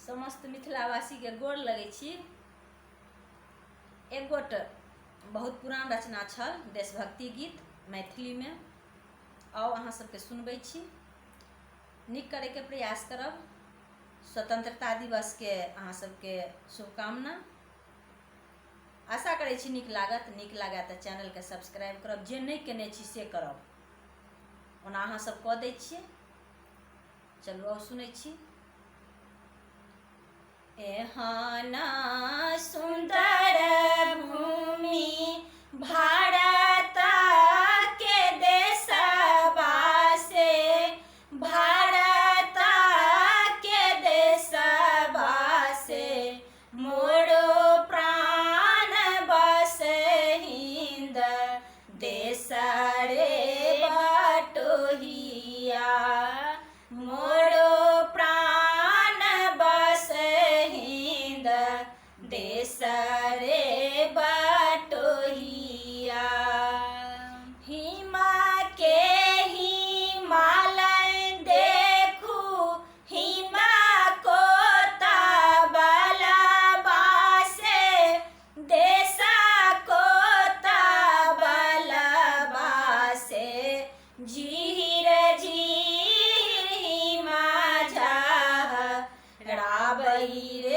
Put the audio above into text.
समस्त मिथिलावासी के गोर लगै छी। एक गोट बहुत पुरान रचना छल देशभक्ति गीत मैथिली में। आओ अहाँ सबके सुनबै छी। नीक करे के प्रयास करब। स्वतंत्रता दिवस के अहाँ सबके शुभकामना। आशा करै छी नीक लागत। नीक लागे तो चैनल के सब्सक्राइब करब। जे नहीं केने छी से करब। ओना अहाँ सब कऽ दै छियै। चलू अब सुनै छी। एहन सुंदर भूमि भारत के देशवा से, भारत के देशवा से मोरो प्राण बसहिंद देश रे बटोहिया। मोरो प्राण बसहिंद देश रे बटोहिया। हिमा के हिमालय देखू, हिमा को तबलबा से, देश को तबलबा से झीर झीर हिमा झहराबई रे